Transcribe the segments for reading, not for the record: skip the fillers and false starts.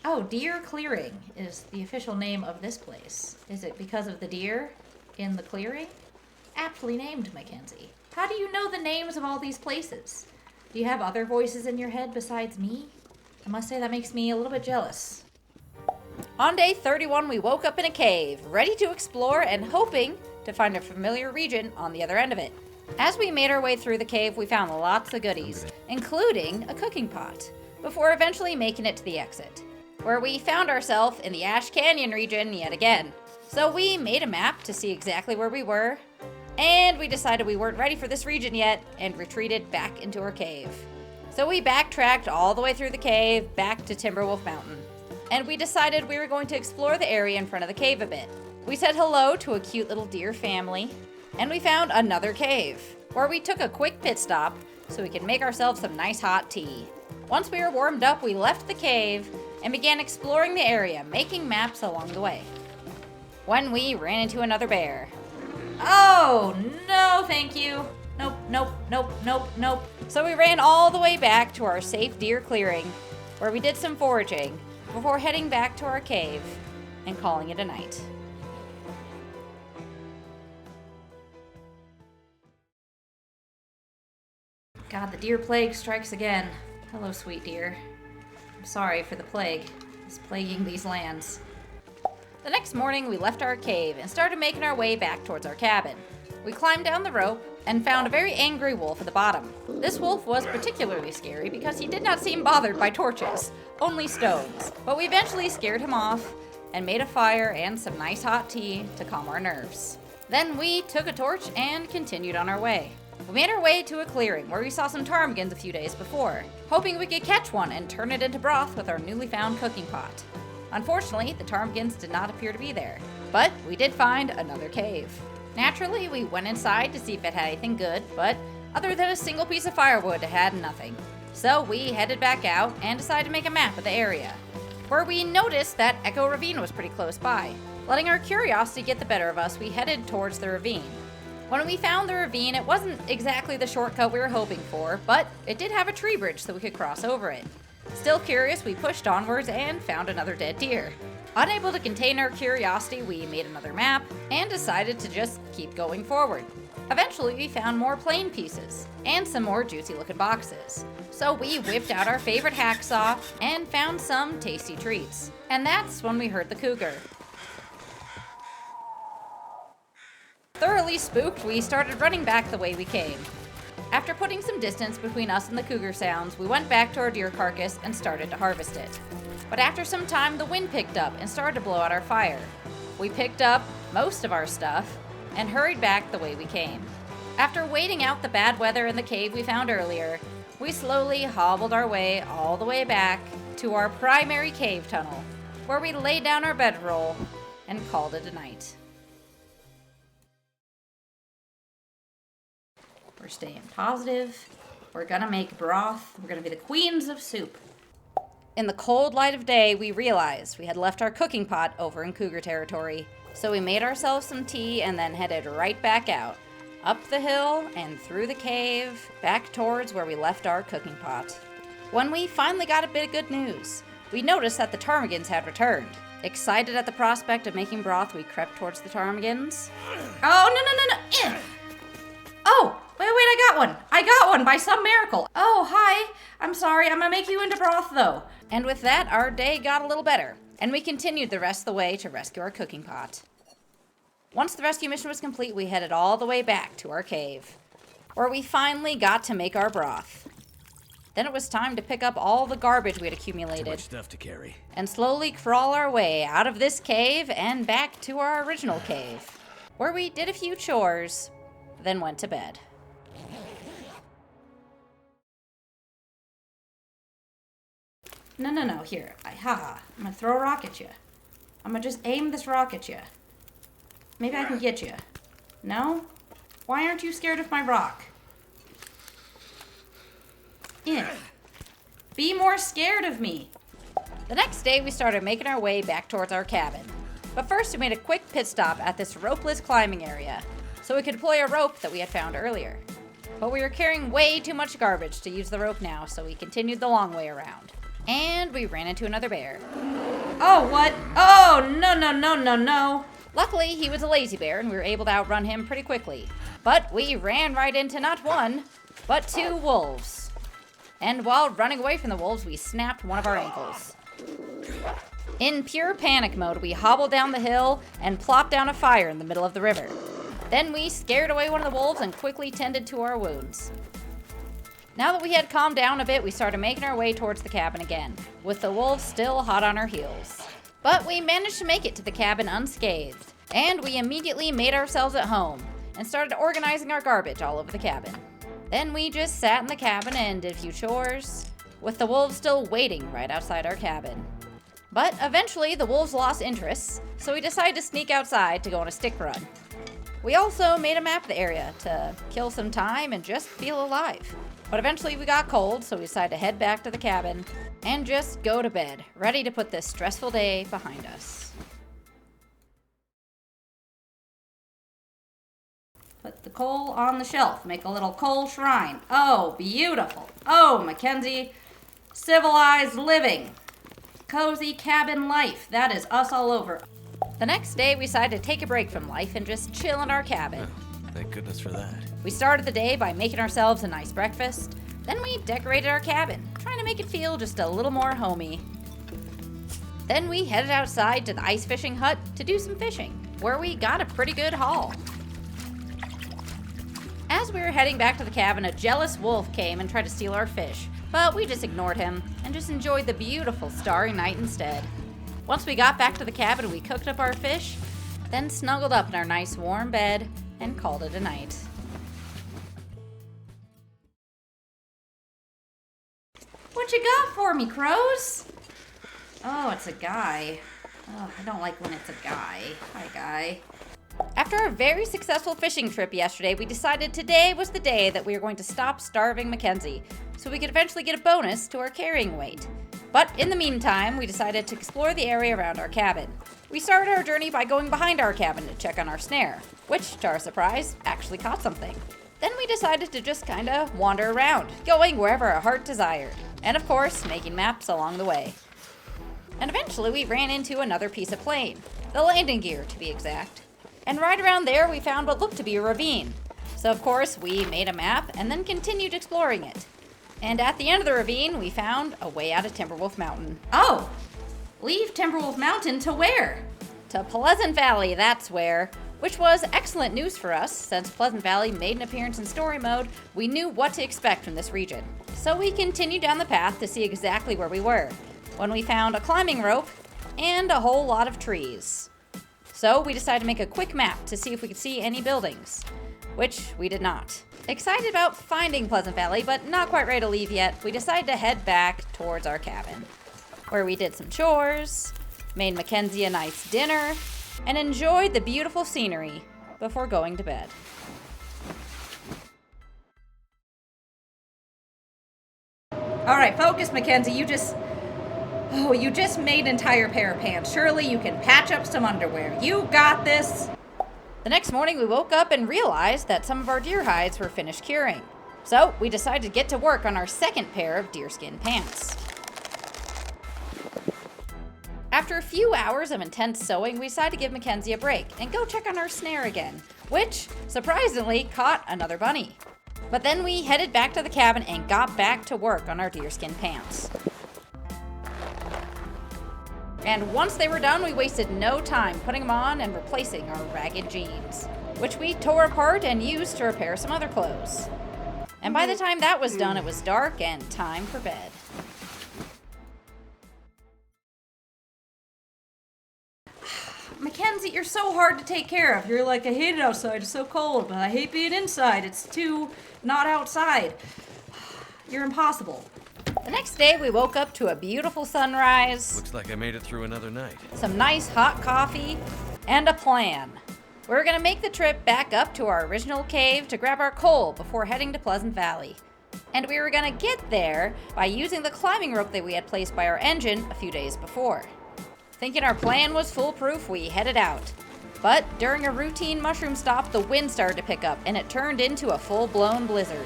Oh, Deer Clearing is the official name of this place. Is it because of the deer in the clearing? Aptly named, Mackenzie. How do you know the names of all these places? Do you have other voices in your head besides me? I must say that makes me a little bit jealous. On day 31, we woke up in a cave, ready to explore and hoping to find a familiar region on the other end of it. As we made our way through the cave, we found lots of goodies, including a cooking pot, before eventually making it to the exit, where we found ourselves in the Ash Canyon region yet again. So we made a map to see exactly where we were, and we decided we weren't ready for this region yet and retreated back into our cave. So we backtracked all the way through the cave back to Timberwolf Mountain, and we decided we were going to explore the area in front of the cave a bit. We said hello to a cute little deer family, and we found another cave, where we took a quick pit stop so we could make ourselves some nice hot tea. Once we were warmed up, we left the cave and began exploring the area, making maps along the way, when we ran into another bear. Oh, no, thank you. Nope, nope, nope, nope, nope. So we ran all the way back to our safe deer clearing, where we did some foraging, before heading back to our cave and calling it a night. God, the deer plague strikes again. Hello, sweet deer. I'm sorry for the plague. It's plaguing these lands. The next morning, we left our cave and started making our way back towards our cabin. We climbed down the rope and found a very angry wolf at the bottom. This wolf was particularly scary because he did not seem bothered by torches, only stones. But we eventually scared him off and made a fire and some nice hot tea to calm our nerves. Then we took a torch and continued on our way. We made our way to a clearing where we saw some ptarmigans a few days before, hoping we could catch one and turn it into broth with our newly found cooking pot. Unfortunately, the ptarmigans did not appear to be there, but we did find another cave. Naturally, we went inside to see if it had anything good, but other than a single piece of firewood, it had nothing. So we headed back out and decided to make a map of the area, where we noticed that Echo Ravine was pretty close by. Letting our curiosity get the better of us, we headed towards the ravine. When we found the ravine, it wasn't exactly the shortcut we were hoping for, but it did have a tree bridge so we could cross over it. Still curious, we pushed onwards and found another dead deer. Unable to contain our curiosity, we made another map and decided to just keep going forward. Eventually, we found more plain pieces and some more juicy looking boxes. So we whipped out our favorite hacksaw and found some tasty treats. And that's when we heard the cougar. Thoroughly spooked, we started running back the way we came. After putting some distance between us and the cougar sounds, we went back to our deer carcass and started to harvest it. But after some time, the wind picked up and started to blow out our fire. We picked up most of our stuff and hurried back the way we came. After waiting out the bad weather in the cave we found earlier, we slowly hobbled our way all the way back to our primary cave tunnel, where we laid down our bedroll and called it a night. We're staying positive. We're gonna make broth. We're gonna be the queens of soup. In the cold light of day, we realized we had left our cooking pot over in cougar territory. So we made ourselves some tea and then headed right back out, up the hill and through the cave, back towards where we left our cooking pot. When we finally got a bit of good news, we noticed that the ptarmigans had returned. Excited at the prospect of making broth, we crept towards the ptarmigans. Oh, no. Oh! Wait, I got one by some miracle. Oh, hi. I'm sorry, I'm gonna make you into broth though. And with that, our day got a little better, and we continued the rest of the way to rescue our cooking pot. Once the rescue mission was complete, we headed all the way back to our cave, where we finally got to make our broth. Then it was time to pick up all the garbage we had accumulated. Too much stuff to carry. And slowly crawl our way out of this cave and back to our original cave, where we did a few chores, then went to bed. No, here. I'm gonna throw a rock at you. I'm gonna just aim this rock at you. Maybe I can get you. No? Why aren't you scared of my rock? Be more scared of me. The next day, we started making our way back towards our cabin. But first, we made a quick pit stop at this ropeless climbing area, so we could deploy a rope that we had found earlier. But we were carrying way too much garbage to use the rope now, so we continued the long way around. And we ran into another bear. Oh, what? Oh, no, no, no, no, no. Luckily, he was a lazy bear and we were able to outrun him pretty quickly. But we ran right into not one, but two wolves. And while running away from the wolves, we snapped one of our ankles. In pure panic mode, we hobbled down the hill and plopped down a fire in the middle of the river. Then we scared away one of the wolves and quickly tended to our wounds. Now that we had calmed down a bit, we started making our way towards the cabin again, with the wolves still hot on our heels. But we managed to make it to the cabin unscathed, and we immediately made ourselves at home and started organizing our garbage all over the cabin. Then we just sat in the cabin and did a few chores, with the wolves still waiting right outside our cabin. But eventually the wolves lost interest, so we decided to sneak outside to go on a stick run. We also made a map of the area to kill some time and just feel alive. But eventually we got cold, so we decided to head back to the cabin and just go to bed, ready to put this stressful day behind us. Put the coal on the shelf. Make a little coal shrine. Oh, beautiful. Oh, Mackenzie. Civilized living. Cozy cabin life. That is us all over. The next day, we decided to take a break from life and just chill in our cabin. Thank goodness for that. We started the day by making ourselves a nice breakfast. Then we decorated our cabin, trying to make it feel just a little more homey. Then we headed outside to the ice fishing hut to do some fishing, where we got a pretty good haul. As we were heading back to the cabin, a jealous wolf came and tried to steal our fish, but we just ignored him and just enjoyed the beautiful starry night instead. Once we got back to the cabin, we cooked up our fish, then snuggled up in our nice warm bed and called it a night. What you got for me, crows? Oh, it's a guy. Oh, I don't like when it's a guy. Hi, guy. After a very successful fishing trip yesterday, we decided today was the day that we were going to stop starving Mackenzie, so we could eventually get a bonus to our carrying weight. But in the meantime, we decided to explore the area around our cabin. We started our journey by going behind our cabin to check on our snare, which, to our surprise, actually caught something. Then we decided to just kinda wander around, going wherever our heart desired, and of course, making maps along the way. And eventually we ran into another piece of plane, the landing gear to be exact. And right around there we found what looked to be a ravine. So of course we made a map and then continued exploring it. And at the end of the ravine we found a way out of Timberwolf Mountain. Oh! Leave Timberwolf Mountain to where? To Pleasant Valley, that's where. Which was excellent news for us, since Pleasant Valley made an appearance in story mode, we knew what to expect from this region. So we continued down the path to see exactly where we were, when we found a climbing rope and a whole lot of trees. So we decided to make a quick map to see if we could see any buildings, which we did not. Excited about finding Pleasant Valley, but not quite ready to leave yet, we decided to head back towards our cabin, where we did some chores, made Mackenzie a nice dinner, and enjoyed the beautiful scenery before going to bed. All right, focus, Mackenzie. You just made an entire pair of pants. Surely you can patch up some underwear. You got this. The next morning, we woke up and realized that some of our deer hides were finished curing. So we decided to get to work on our second pair of deerskin pants. After a few hours of intense sewing, we decided to give Mackenzie a break and go check on our snare again, which, surprisingly, caught another bunny. But then we headed back to the cabin and got back to work on our deerskin pants. And once they were done, we wasted no time putting them on and replacing our ragged jeans, which we tore apart and used to repair some other clothes. And by the time that was done, it was dark and time for bed. Mackenzie, you're so hard to take care of. You're like, I hate it outside, it's so cold, but I hate being inside. It's too not outside. You're impossible. The next day, we woke up to a beautiful sunrise, Looks like I made it through another night. some nice hot coffee, and a plan. We were going to make the trip back up to our original cave to grab our coal before heading to Pleasant Valley. And we were going to get there by using the climbing rope that we had placed by our engine a few days before. Thinking our plan was foolproof, we headed out. But during a routine mushroom stop, the wind started to pick up and it turned into a full-blown blizzard.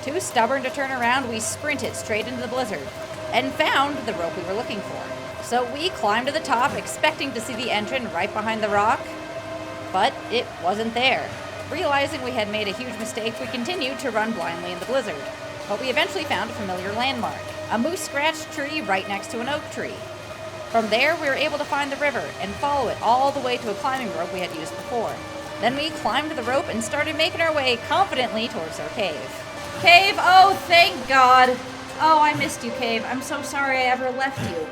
Too stubborn to turn around, we sprinted straight into the blizzard. and found the rope we were looking for. So we climbed to the top, expecting to see the engine right behind the rock, but it wasn't there. Realizing we had made a huge mistake, we continued to run blindly in the blizzard. But we eventually found a familiar landmark, a moose-scratched tree right next to an oak tree. From there, we were able to find the river and follow it all the way to a climbing rope we had used before. Then we climbed the rope and started making our way confidently towards our cave. Cave, oh, thank God. Oh, I missed you, Cave. I'm so sorry I ever left you.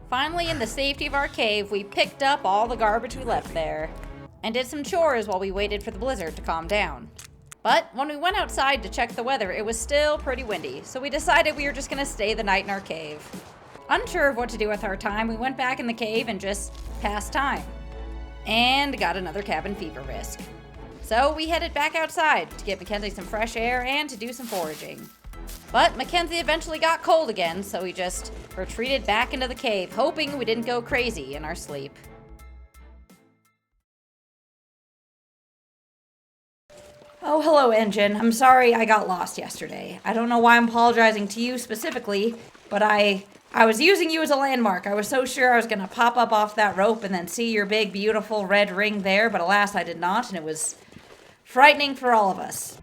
Finally, in the safety of our cave, we picked up all the garbage we left there and did some chores while we waited for the blizzard to calm down. But when we went outside to check the weather, it was still pretty windy, so we decided we were just gonna stay the night in our cave. Unsure of what to do with our time, we went back in the cave and just passed time. And got another cabin fever risk. So we headed back outside to get Mackenzie some fresh air and to do some foraging. But Mackenzie eventually got cold again, so we just retreated back into the cave, hoping we didn't go crazy in our sleep. Oh, hello, engine. I'm sorry I got lost yesterday. I don't know why I'm apologizing to you specifically, but I was using you as a landmark. I was so sure I was going to pop up off that rope and then see your big, beautiful red ring there, but alas, I did not, and it was frightening for all of us.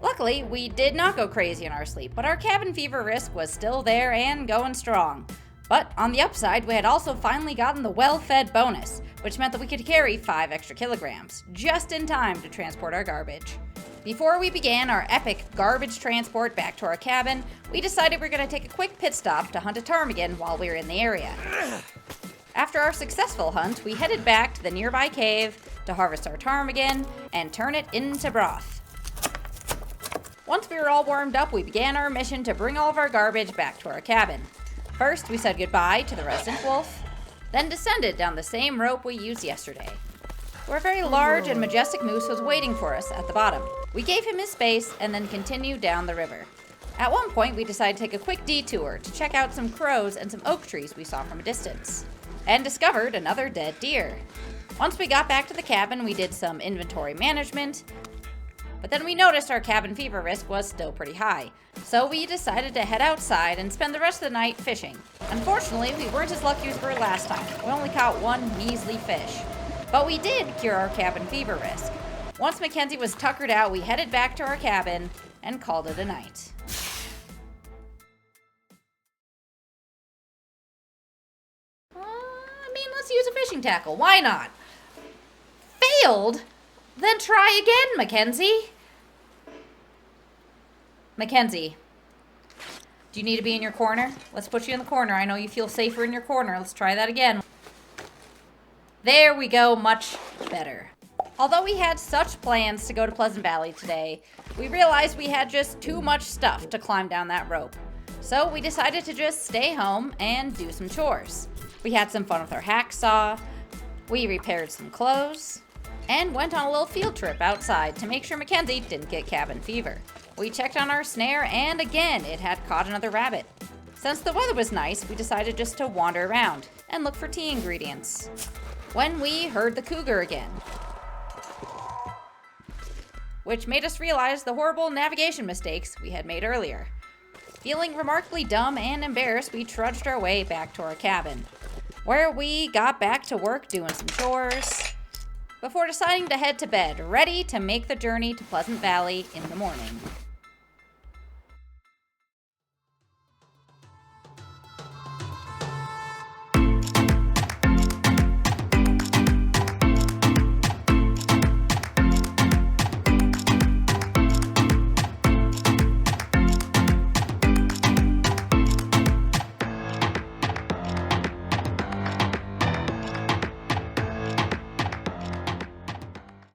Luckily, we did not go crazy in our sleep, but our cabin fever risk was still there and going strong. But on the upside, we had also finally gotten the well-fed bonus, which meant that we could carry 5 extra kilograms, just in time to transport our garbage. Before we began our epic garbage transport back to our cabin, we decided we were going to take a quick pit stop to hunt a ptarmigan while we were in the area. After our successful hunt, we headed back to the nearby cave to harvest our ptarmigan and turn it into broth. Once we were all warmed up, we began our mission to bring all of our garbage back to our cabin. First, we said goodbye to the resident wolf, then descended down the same rope we used yesterday, where a very large and majestic moose was waiting for us at the bottom. We gave him his space and then continued down the river. At one point, we decided to take a quick detour to check out some crows and some oak trees we saw from a distance, and discovered another dead deer. Once we got back to the cabin, we did some inventory management, but then we noticed our cabin fever risk was still pretty high, so we decided to head outside and spend the rest of the night fishing. Unfortunately, we weren't as lucky as we were last time. We only caught one measly fish, but we did cure our cabin fever risk. Once Mackenzie was tuckered out, we headed back to our cabin and called it a night. Let's use a fishing tackle. Why not? Failed? Then try again, Mackenzie. Mackenzie, do you need to be in your corner? Let's put you in the corner. I know you feel safer in your corner. Let's try that again. There we go, much better. Although we had such plans to go to Pleasant Valley today, we realized we had just too much stuff to climb down that rope. So we decided to just stay home and do some chores. We had some fun with our hacksaw, we repaired some clothes, and went on a little field trip outside to make sure Mackenzie didn't get cabin fever. We checked on our snare, and again, it had caught another rabbit. Since the weather was nice, we decided just to wander around and look for tea ingredients, when we heard the cougar again, which made us realize the horrible navigation mistakes we had made earlier. Feeling remarkably dumb and embarrassed, we trudged our way back to our cabin, where we got back to work doing some chores, before deciding to head to bed, ready to make the journey to Pleasant Valley in the morning.